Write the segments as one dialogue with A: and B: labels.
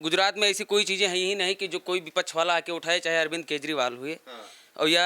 A: गुजरात में ऐसी कोई चीज़ें हैं ही नहीं कि जो कोई विपक्ष वाला आके उठाए, चाहे अरविंद केजरीवाल हुए और या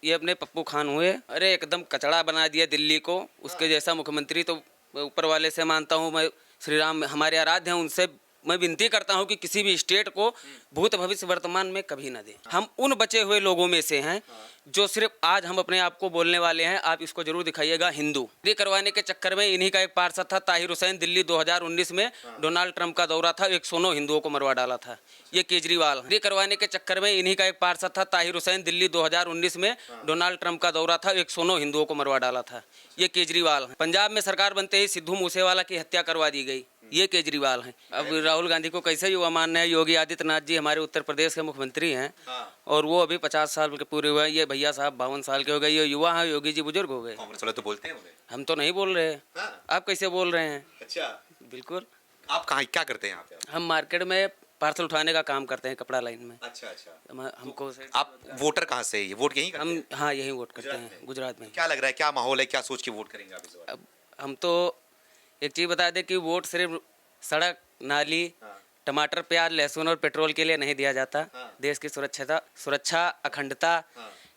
A: ये अपने पप्पू खान हुए। अरे एकदम कचड़ा बना दिया दिल्ली को। उसके जैसा मुख्यमंत्री तो ऊपर वाले से मानता हूँ मैं, श्री राम हमारे आराध्य हैं, उनसे मैं विनती करता हूं कि किसी भी स्टेट को भूत भविष्य वर्तमान में कभी ना दें। हम उन बचे हुए लोगों में से हैं जो सिर्फ आज हम अपने आप को बोलने वाले हैं। आप इसको जरूर दिखाइएगा हिंदू। ये करवाने के चक्कर में इन्हीं का एक पार्षद था ताहिर हुसैन, दिल्ली 2019 में डोनाल्ड ट्रंप का दौरा था, 109 हिंदुओं को मरवा डाला था। ये केजरीवाल। ये करवाने के चक्कर में इन्हीं का एक पार्षद था ताहिर हुसैन, दिल्ली 2019 में डोनाल्ड ट्रंप का दौरा था, 109 हिंदुओं को मरवा डाला था। ये केजरीवाल है। पंजाब में सरकार बनते ही सिद्धू मूसेवाला की हत्या करवा दी गई। ये केजरीवाल हैं। अब राहुल गांधी को कैसे युवा मानना है? योगी आदित्यनाथ जी हमारे उत्तर प्रदेश के मुख्यमंत्री हैं और वो अभी 50 साल के पूरे हुए हैं। ये भैया साहब 52 साल के हो गए। ये युवा हैं, योगी जी बुजुर्ग हो गए।
B: कांग्रेस वाले तो बोलते हैं उन्हें।
A: हम तो नहीं बोल रहे। आप कैसे बोल रहे हैं?
B: अच्छा,
A: बिल्कुल।
B: आप कहाँ क्या करते हैं यहाँ पे?
A: हम मार्केट में पार्सल उठाने का काम करते हैं, कपड़ा लाइन में।
B: अच्छा।
A: हमको
B: आप वोटर कहाँ से? ये वोट यहीं करते हैं?
A: हम हाँ यहीं वोट करते हैं, गुजरात में।
B: क्या लग रहा है, क्या माहौल है, क्या सोच के वोट करेंगे आप इस बार?
A: अब हम तो एक चीज़ बता दें कि वोट सिर्फ सड़क, नाली, टमाटर, प्याज, लहसुन और पेट्रोल के लिए नहीं दिया जाता। देश की सुरक्षा, अखंडता,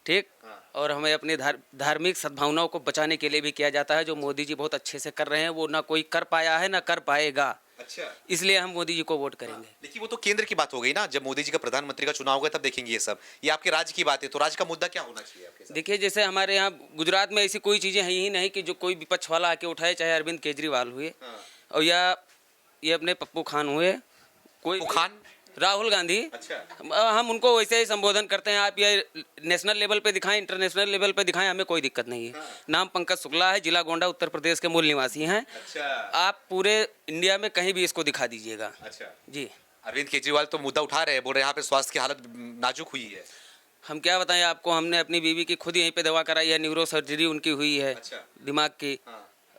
A: ठीक, और हमें अपनी धार्मिक सद्भावनाओं को बचाने के लिए भी किया जाता है, जो मोदी जी बहुत अच्छे से कर रहे हैं। वो ना कोई कर पाया है ना कर पाएगा।
B: अच्छा,
A: इसलिए हम मोदी जी को वोट करेंगे।
B: लेकिन वो तो केंद्र की बात हो गई ना, जब मोदी जी का प्रधानमंत्री का चुनाव होगा तब देखेंगे ये सब। ये आपके राज्य की बात है, तो राज्य का मुद्दा क्या होना चाहिए आपके साथ?
A: देखिए, जैसे हमारे यहाँ गुजरात में ऐसी कोई चीज़ें हैं ही नहीं कि जो कोई विपक्ष वाला आके उठाए, चाहे अरविंद केजरीवाल हुए और या ये अपने पप्पू खान हुए, कोई
B: खान,
A: राहुल गांधी।
B: अच्छा,
A: हम उनको वैसे ही संबोधन करते हैं। आप ये नेशनल लेवल पे दिखाएं, इंटरनेशनल लेवल पे दिखाएं, हमें कोई दिक्कत नहीं है। नाम पंकज शुक्ला है, जिला गोंडा, उत्तर प्रदेश के मूल निवासी हैं।
B: अच्छा,
A: आप पूरे इंडिया में कहीं भी इसको दिखा दीजिएगा।
B: अच्छा
A: जी।
B: अरविंद केजरीवाल तो मुद्दा उठा रहे हैं, बोल रहे हैं यहाँ पे स्वास्थ्य की हालत नाजुक हुई है।
A: हम क्या बताएं आपको, हमने अपनी बीवी की खुद यहीं पे दवा कराई है, न्यूरो सर्जरी उनकी हुई है।
B: अच्छा,
A: दिमाग की।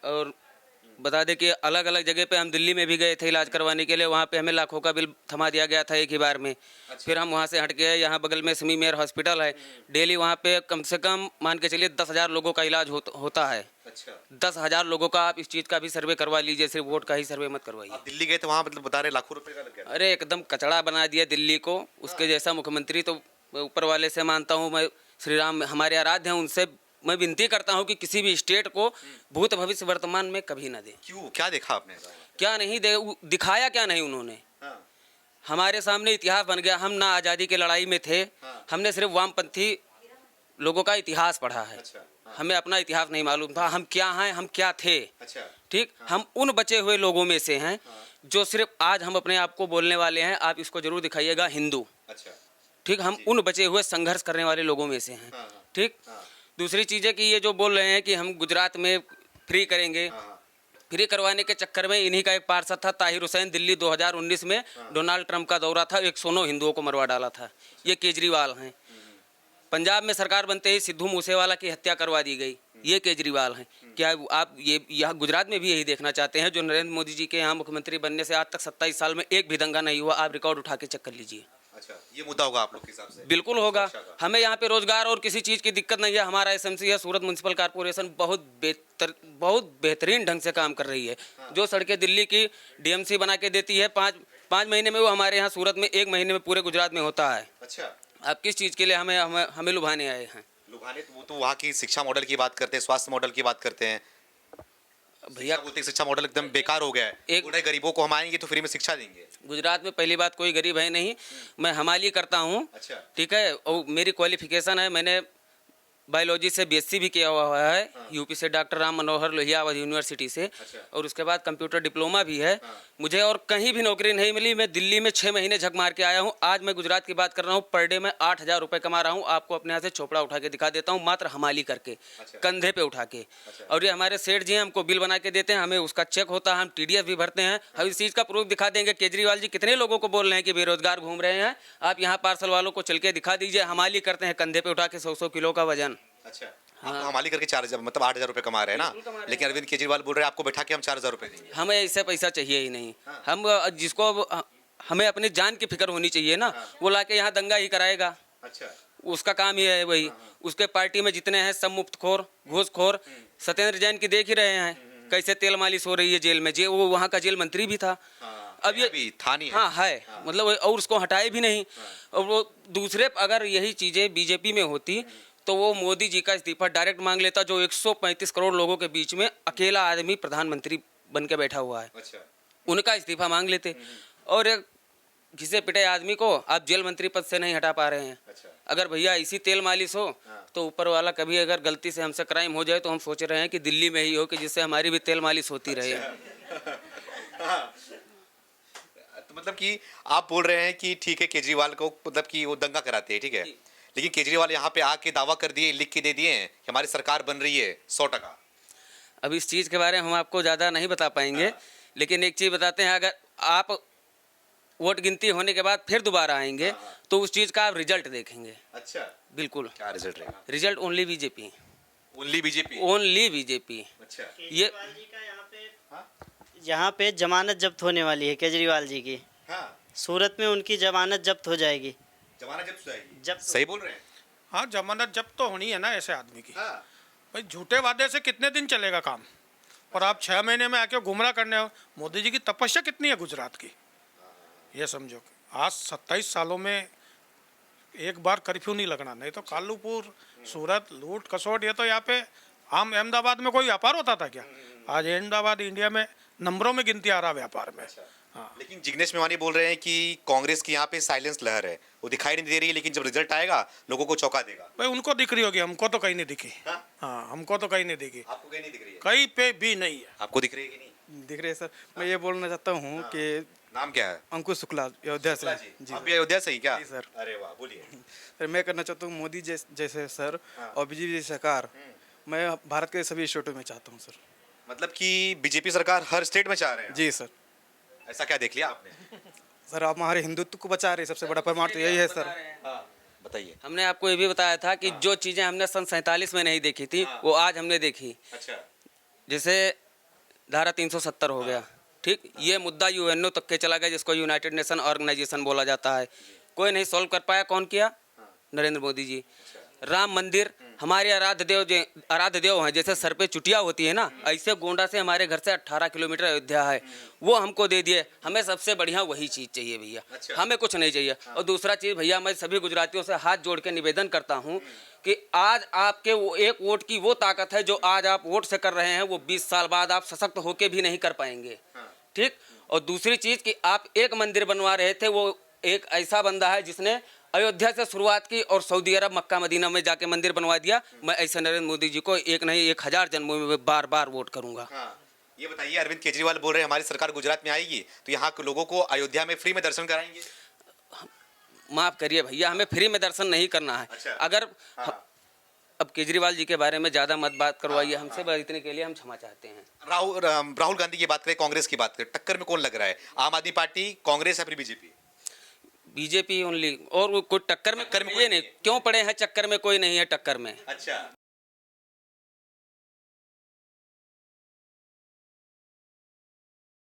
A: और बता दें कि अलग अलग जगह पे हम दिल्ली में भी गए थे इलाज करवाने के लिए, वहाँ पे हमें लाखों का बिल थमा दिया गया था एक ही बार में। अच्छा। फिर हम वहाँ से हट गए, यहाँ बगल में समी मेयर हॉस्पिटल है, डेली वहाँ पे कम से कम मान के चलिए 10,000 लोगों का इलाज होता है। अच्छा। 10,000 लोगों का। आप इस चीज़ का भी सर्वे करवा लीजिए, सिर्फ वोट का ही सर्वे मत करवाइए।
B: दिल्ली गए तो वहाँ मतलब बता रहे लाखों रुपए का लग गया।
A: अरे एकदम कचड़ा बना दिया दिल्ली को। उसके जैसा मुख्यमंत्री तो ऊपर वाले से मानता हूँ मैं, श्री राम हमारे आराध्य हैं, उनसे मैं विनती करता हूं कि किसी भी स्टेट को भूत भविष्य वर्तमान में कभी ना दें।
B: क्यों, क्या देखा आपने?
A: क्या नहीं दिखाया, क्या नहीं उन्होंने। हमारे सामने इतिहास बन गया। हम ना आज़ादी की लड़ाई में थे। हमने सिर्फ वामपंथी लोगों का इतिहास पढ़ा है। हमें अपना इतिहास नहीं मालूम था, हम क्या हैं, हम क्या थे। ठीक, हम उन बचे हुए लोगों में से हैं जो सिर्फ आज हम अपने आप को बोलने वाले हैं। आप इसको जरूर दिखाइएगा हिंदू। ठीक, हम उन बचे हुए संघर्ष करने वाले लोगों में से हैं। ठीक। दूसरी चीज़ है कि ये जो बोल रहे हैं कि हम गुजरात में फ्री करेंगे, फ्री करवाने के चक्कर में इन्हीं का एक पार्षद था ताहिर हुसैन, दिल्ली 2019 में डोनाल्ड ट्रंप का दौरा था, 109 हिंदुओं को मरवा डाला था। ये केजरीवाल हैं। पंजाब में सरकार बनते ही सिद्धू मूसेवाला की हत्या करवा दी गई। ये केजरीवाल हैं। क्या आप ये यहाँ गुजरात में भी यही देखना चाहते हैं? जो नरेंद्र मोदी जी के यहाँ मुख्यमंत्री बनने से आज तक 27 साल में एक भी दंगा नहीं हुआ। आप रिकॉर्ड उठा के चेक कर लीजिए।
B: अच्छा, ये मुद्दा होगा आप लोग के हिसाब से?
A: बिल्कुल होगा। हमें यहाँ पे रोजगार और किसी चीज़ की दिक्कत नहीं है। हमारा एसएमसी है, सूरत म्युनिसिपल कॉर्पोरेशन बहुत बेहतरीन ढंग से काम कर रही है। जो सड़कें दिल्ली की डीएमसी बना के देती है 5 महीने में, वो हमारे यहाँ सूरत में 1 महीने में पूरे गुजरात में होता है। अच्छा, आप किस चीज़ के लिए हमें लुभाने आए हैं?
B: लुभाने तो वो तो वहाँ की शिक्षा मॉडल की बात करते हैं, स्वास्थ्य मॉडल की बात करते हैं। भैया बोलते हैं शिक्षा मॉडल एकदम बेकार हो गया है। एक गरीबों को हम आएंगे तो फ्री में शिक्षा देंगे।
A: गुजरात में पहली बात कोई गरीब है नहीं। मैं हमाली करता हूँ। अच्छा। ठीक है, और मेरी क्वालिफिकेशन है, मैंने बायोलॉजी से बीएससी भी किया हुआ है। यूपी से डॉक्टर राम मनोहर लोहिया यूनिवर्सिटी से। अच्छा। और उसके बाद कंप्यूटर डिप्लोमा भी है। मुझे और कहीं भी नौकरी नहीं मिली। मैं दिल्ली में 6 महीने झक मार के आया हूँ। आज मैं गुजरात की बात कर रहा हूँ। पर डे में 8,000 रुपये कमा रहा हूँ। आपको अपने यहाँ से चोपड़ा उठा के दिखा देता हूँ, मात्र हमाली करके। अच्छा। कंधे पे उठा के। अच्छा। और ये हमारे सेठ जी हैं, हमको बिल बना के देते हैं, हमें उसका चेक होता है, हम TDS भी भरते हैं। हम इस चीज़ का प्रूफ दिखा देंगे। केजरीवाल जी कितने लोगों को बोल रहे हैं कि बेरोजगार घूम रहे हैं। आप यहाँ पार्सल वालों को चल के दिखा दीजिए, हमाली करते हैं कंधे पे उठा के 100-100 किलो का वजन। अच्छा। आप हमाली करके 4,000 मतलब 8,000 रुपये कमा रहे हैं ना। लेकिन अरविंद केजरीवाल बोल रहे हैं आपको बैठा के हम 4,000 रुपये देंगे। हमें इससे पैसा चाहिए ही नहीं। हम जिसको हमें अपनी जान की फिक्र होनी चाहिए ना, वो लाके यहाँ दंगा ही कराएगा। अच्छा, उसका काम ही है वही। उसके पार्टी में जितने हैं सब मुफ्तखोर, घूसखोर। सत्येंद्र जैन की देख ही रहे हैं कैसे तेल मालिश हो रही है जेल में। वो वहाँ का जेल मंत्री भी था। अब ये
B: अभी था नहीं है।
A: हाँ है, मतलब और उसको हटाए भी नहीं। और वो दूसरे अगर यही चीज़ें बीजेपी में होती तो वो मोदी जी का इस्तीफा डायरेक्ट मांग लेता, जो 135 करोड़ लोगों के बीच में अकेला आदमी प्रधानमंत्री बन के बैठा हुआ है।
B: अच्छा।
A: उनका इस्तीफा मांग लेते। और एक घिसे पिटे आदमी को आप जेल मंत्री पद से नहीं हटा पा रहे हैं।
B: अच्छा।
A: अगर भैया इसी तेल मालिश हो तो ऊपर वाला कभी अगर गलती से हमसे क्राइम हो जाए तो हम सोच रहे हैं कि दिल्ली में ही हो, कि जिससे हमारी भी तेल मालिश होती रहे।
B: तो मतलब कि आप बोल रहे हैं कि ठीक है केजरीवाल को मतलब कि वो दंगा कराते हैं, ठीक है, लेकिन केजरीवाल यहाँ पे आके दावा कर दिए, लिख के दे दिए हैं कि हमारी सरकार बन रही है 100%।
A: अब इस चीज़ के बारे में हम आपको ज़्यादा नहीं बता पाएंगे, लेकिन एक चीज़ बताते हैं, अगर आप वोट गिनती होने के बाद फिर दोबारा आएंगे तो उस चीज़ का आप रिजल्ट देखेंगे।
B: अच्छा,
A: बिल्कुल।
B: क्या रिजल्ट रहेगा?
A: Result only BJP,
B: only BJP.
A: Only BJP.
B: अच्छा।
A: ये
C: केजरीवाल जी का यहाँ पे जमानत जब्त होने वाली है केजरीवाल जी की।
B: हाँ,
C: सूरत में उनकी जमानत जब्त हो जाएगी।
B: जमानत जब जाएगी।
C: जब
B: सही बोल रहे हैं।
D: हाँ, जमानत जब्त तो होनी है ना ऐसे आदमी की।
B: हाँ।
D: भाई झूठे वादे से कितने दिन चलेगा काम, और आप 6 महीने में आके गुमराह करने हो। मोदी जी की तपस्या कितनी है गुजरात की, ये समझो। आज 27 सालों में एक बार कर्फ्यू नहीं लगना, नहीं तो कालूपुर, सूरत, लूट खसोट, ये तो यहाँ पे आम अहमदाबाद में कोई व्यापार होता था क्या? आज अहमदाबाद इंडिया में नंबरों में गिनती आ रहा व्यापार में। हाँ,
B: लेकिन जिग्नेश मेवानी बोल रहे हैं कि कांग्रेस की यहाँ पे साइलेंस लहर है, वो दिखाई नहीं दे रही है, लेकिन जब रिजल्ट आएगा लोगों को चौंका देगा।
D: भाई उनको दिख रही होगी, हमको तो कहीं नहीं दिखी।
B: हाँ?
D: हाँ, हमको तो कहीं नहीं दिखी,
B: आपको कहीं नहीं दिख रही है?
D: कहीं पे भी नहीं है।
B: आपको दिख रही है कि नहीं?
E: दिख रहे हैं सर। मैं ये बोलना चाहता हूँ कि
B: नाम क्या है?
E: अंकुश शुक्ला, अयोध्या से।
B: जी, आप भी अयोध्या से ही क्या?
E: जी सर।
B: अरे वाह, बोलिए।
E: सर मैं करना चाहता हूँ मोदी जैसे सर और बीजेपी जैसी सरकार मैं भारत के सभी स्टेटों में चाहता हूँ सर।
B: मतलब कि बीजेपी सरकार हर स्टेट में चाह रहे हैं?
E: जी सर।
B: ऐसा क्या देख लिया आपने?
E: सर आप हमारे हिंदुत्व को बचा रहे हैं, सबसे बड़ा प्रमाण तो यही है सर।
B: बताइए।
A: हमने आपको ये भी बताया था कि जो चीज़ें हमने सन 47 में नहीं देखी थी वो आज हमने देखी।
B: अच्छा।
A: जैसे धारा 370 हो गया, ठीक, ये मुद्दा यूएनओ तक के चला गया, जिसको यूनाइटेड नेशन ऑर्गेनाइजेशन बोला जाता है। कोई नहीं सॉल्व कर पाया, कौन किया? नरेंद्र मोदी जी। राम मंदिर, हमारे आराध्य देव हैं, जैसे सर पे चुटिया होती है ना, ऐसे गोंडा से हमारे घर से 18 किलोमीटर अयोध्या है, वो हमको दे दिए। हमें सबसे बढ़िया वही चीज़ चाहिए भैया।
B: अच्छा।
A: हमें कुछ नहीं चाहिए। और दूसरा चीज़ भैया, मैं सभी गुजरातियों से हाथ जोड़ के निवेदन करता हूँ कि आज आपके वो एक वोट की वो ताकत है जो आज आप वोट से कर रहे हैं, वो 20 साल बाद आप सशक्त होके भी नहीं कर पाएंगे। ठीक। और दूसरी चीज़ कि आप एक मंदिर बनवा रहे थे, वो एक ऐसा बंदा है जिसने अयोध्या से शुरुआत की और सऊदी अरब मक्का मदीना में जाके मंदिर बनवा दिया। मैं ऐसे नरेंद्र मोदी जी को एक नहीं 1000 जन्मों में बार बार वोट करूंगा।
B: हाँ। ये बताइए, अरविंद केजरीवाल बोल रहे हैं हमारी सरकार गुजरात में आएगी तो यहाँ के लोगों को अयोध्या में फ्री में दर्शन कराएंगे।
A: माफ़ करिए भैया, हमें फ्री में दर्शन नहीं करना है।
B: अच्छा।
A: अगर अब केजरीवाल जी के बारे में ज़्यादा मत बात करवाइए हमसे, बस इतने के लिए हम क्षमा चाहते हैं।
B: राहुल गांधी की बात करें, कांग्रेस की बात करें, टक्कर में कौन लग रहा है? आम आदमी पार्टी, कांग्रेस या फिर बीजेपी?
A: BJP only. और वो कोई टक्कर में ये नहीं, क्यों पड़े हैं चक्कर में? कोई नहीं है टक्कर में।
B: अच्छा।